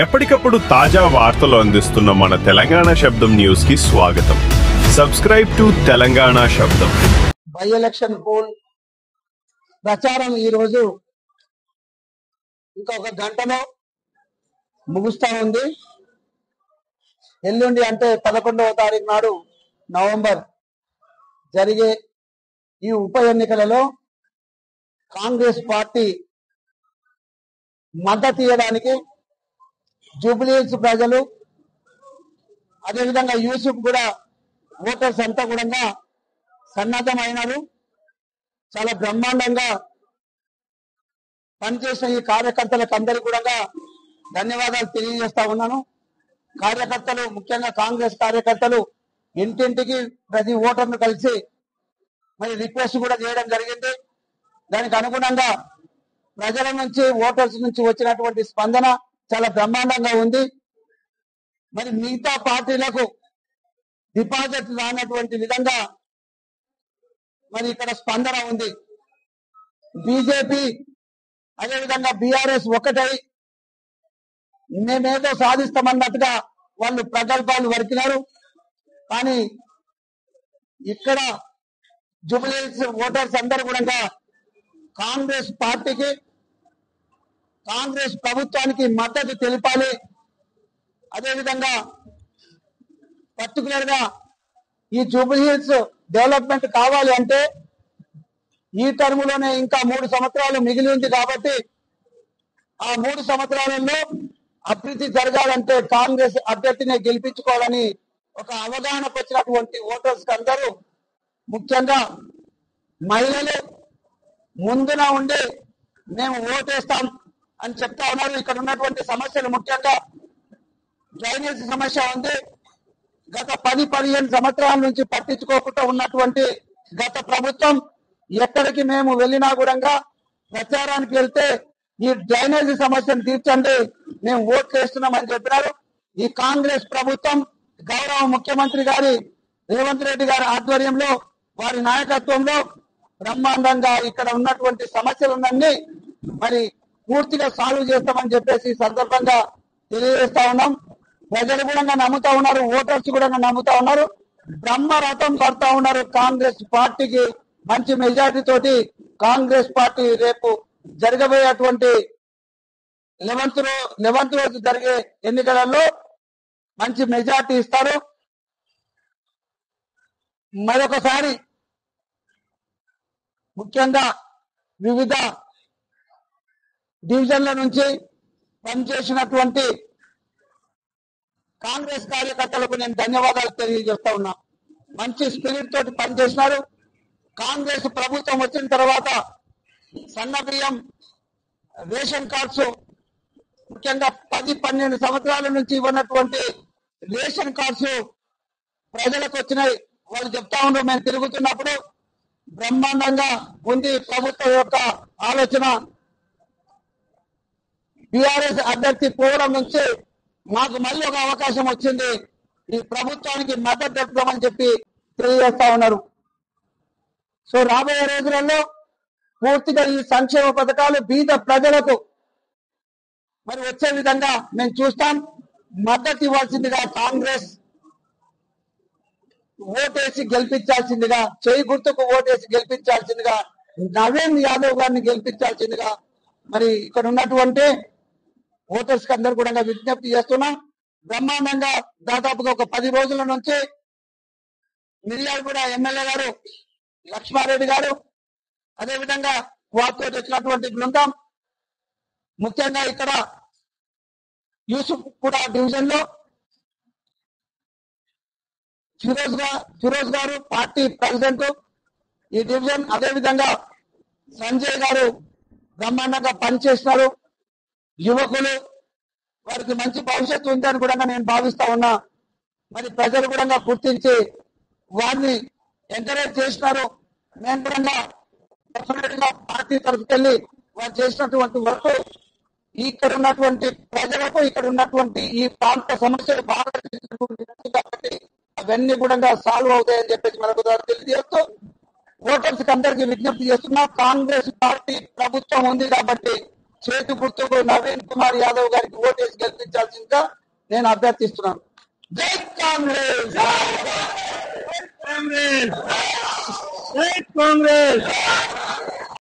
ఎప్పటికప్పుడు తాజా వార్తలు అందిస్తున్న మన తెలంగాణ శబ్దం న్యూస్ కి స్వాగతం. సబ్స్క్రైబ్ టు తెలంగాణ శబ్దం. బై ఎలక్షన్ పోల్ ప్రచారం ఈ రోజు ఇంకొక గంటలో ముగుస్తా ఉంది. ఎల్లుండి అంటే 11వ తారీఖు నాడు నవంబర్ జరిగే ఈ ఉప ఎన్నికలలో కాంగ్రెస్ పార్టీ మద్దతు ఇవ్వడానికి జూబ్లీహిల్స్ ప్రజలు, అదేవిధంగా యూసుఫ్ కూడా ఓటర్స్ అంతా కూడా సన్నద్ధమైనారు. చాలా బ్రహ్మాండంగా పనిచేసిన ఈ కార్యకర్తలకు అందరికీ కూడా ధన్యవాదాలు తెలియజేస్తా ఉన్నాను. కార్యకర్తలు, ముఖ్యంగా కాంగ్రెస్ కార్యకర్తలు ఇంటింటికి ప్రతి ఓటర్ను కలిసి మరి రిక్వెస్ట్ కూడా చేయడం జరిగింది. దానికి అనుగుణంగా ప్రజల నుంచి, ఓటర్స్ నుంచి వచ్చినటువంటి స్పందన చాలా బ్రహ్మాండంగా ఉంది. మరి మిగతా పార్టీలకు డిపాజిట్ రానటువంటి విధంగా మరి ఇక్కడ స్పందన ఉంది. బీజేపీ అదేవిధంగా బీఆర్ఎస్ ఒకటై మేమేదో సాధిస్తామన్నట్టుగా వాళ్ళు ప్రగల్భాలు వరికినారు. కానీ ఇక్కడ జూబ్లీహిల్స్ ఓటర్స్ అందరూ కూడా కాంగ్రెస్ పార్టీకి, కాంగ్రెస్ ప్రభుత్వానికి మద్దతు తెలిపాలి. అదేవిధంగా పర్టికులర్ గా ఈ జూబ్లీహిల్స్ డెవలప్మెంట్ కావాలి అంటే ఈ టర్మ్ లోనే ఇంకా 3 సంవత్సరాలు మిగిలి ఉంది కాబట్టి ఆ 3 సంవత్సరాలలో అభివృద్ధి జరగాలంటే కాంగ్రెస్ అభ్యర్థిని గెలిపించుకోవాలని ఒక అవగాహనకు వచ్చినటువంటి ఓటర్స్ అందరూ, ముఖ్యంగా మహిళలు ముందున ఉండి మేము ఓటేస్తాం అని చెప్తా ఉన్నారు. ఇక్కడ ఉన్నటువంటి సమస్యలు ముఖ్యంగా డ్రైనేజ్ సమస్య ఉంది. గత 10-15 సంవత్సరాల నుంచి పట్టించుకోకుండా ఉన్నటువంటి గత ప్రభుత్వం ఎక్కడికి మేము వెళ్ళినా కూడా ప్రచారానికి వెళ్తే ఈ డ్రైనేజ్ సమస్యను తీర్చండి, మేము ఓట్లు వేస్తున్నామని చెప్పినారు. ఈ కాంగ్రెస్ ప్రభుత్వం గౌరవ ముఖ్యమంత్రి గారి రేవంత్ రెడ్డి గారి ఆధ్వర్యంలో, వారి నాయకత్వంలో బ్రహ్మాండంగా ఇక్కడ ఉన్నటువంటి సమస్యలన్నీ మరి పూర్తిగా సాల్వ్ చేస్తామని చెప్పేసి ఈ సందర్భంగా తెలియజేస్తా ఉన్నాం. ప్రజలు కూడా నమ్ముతా ఉన్నారు, ఓటర్స్ కూడా నమ్ముతా ఉన్నారు, బ్రహ్మరథం పడతా ఉన్నారు. కాంగ్రెస్ పార్టీకి మంచి మెజార్టీ తోటి కాంగ్రెస్ పార్టీ రేపు జరగబోయేటువంటి 11th రోజు జరిగే ఎన్నికలలో మంచి మెజార్టీ ఇస్తారు. మరొకసారి ముఖ్యంగా వివిధ డివిజన్ల నుంచి పనిచేసినటువంటి కాంగ్రెస్ కార్యకర్తలకు నేను ధన్యవాదాలు తెలియజేస్తా ఉన్నా. మంచి స్పిరిట్ తోటి పనిచేసినారు. కాంగ్రెస్ ప్రభుత్వం వచ్చిన తర్వాత సన్న బియ్యం, రేషన్ కార్డ్స్, ముఖ్యంగా 10-12 సంవత్సరాల నుంచి ఇవ్వనటువంటి రేషన్ కార్డ్స్ ప్రజలకు వచ్చినాయి. వాళ్ళు చెప్తా ఉన్నారు, మేము తిరుగుతున్నప్పుడు బ్రహ్మాండంగా ఉంది ప్రభుత్వం యొక్క ఆలోచన. బీఆర్ఎస్ అభ్యర్థి పోవడం నుంచి మాకు మళ్ళీ ఒక అవకాశం వచ్చింది, ఈ ప్రభుత్వానికి మద్దతు తెలపమని చెప్పి తెలియజేస్తా ఉన్నారు. సో రాబోయే రోజులలో పూర్తిగా ఈ సంక్షేమ పథకాలు బీద ప్రజలకు మరి వచ్చే విధంగా మేము చూస్తాం. మద్దతు ఇవ్వాల్సిందిగా కాంగ్రెస్ ఓటేసి గెలిపించాల్సిందిగా, చేయి గుర్తుకు ఓటేసి గెలిపించాల్సిందిగా, నవీన్ యాదవ్ గారిని గెలిపించాల్సిందిగా మరి ఇక్కడ ఉన్నటువంటి ఓటర్స్ కి అందరూ కూడా విజ్ఞప్తి చేస్తున్నా. బ్రహ్మాండంగా దాదాపుగా ఒక 10 రోజుల నుంచి మిర్యాలగూడ ఎమ్మెల్యే గారు లక్ష్మారెడ్డి గారు, అదేవిధంగా వారితో వచ్చినటువంటి బృందం, ముఖ్యంగా ఇక్కడ యూసుఫ్ కూడా డివిజన్ లో ఫిరోజ్ గారు పార్టీ ప్రెసిడెంట్ ఈ డివిజన్, అదేవిధంగా సంజయ్ గారు బ్రహ్మాండంగా పనిచేస్తున్నారు. యువకులు, వారికి మంచి భవిష్యత్తు ఉందని కూడా నేను భావిస్తా ఉన్నా. మరి ప్రజలు కూడా గుర్తించి వారిని ఎంకరేజ్ చేస్తున్నారు. నేను కూడా పార్టీ తరఫుకెళ్ళి వారు చేసినటువంటి వర్క్ ఇక్కడ ఉన్నటువంటి ప్రజలకు, ఇక్కడ ఉన్నటువంటి ఈ ప్రాంత సమస్యలు బాగా కాబట్టి అవన్నీ కూడా సాల్వ్ అవుతాయని చెప్పేసి మనకు తెలియజేస్తూ ఓటర్స్ కి అందరికీ విజ్ఞప్తి చేస్తున్నా. కాంగ్రెస్ పార్టీ ప్రభుత్వం ఉంది కాబట్టి చేతి గుర్తుకు నవీన్ కుమార్ యాదవ్ గారికి ఓటేసి గెలిపించాల్సిందిగా నేను అభ్యర్థిస్తున్నాను. జై కాంగ్రెస్, జై కాంగ్రెస్, జై కాంగ్రెస్.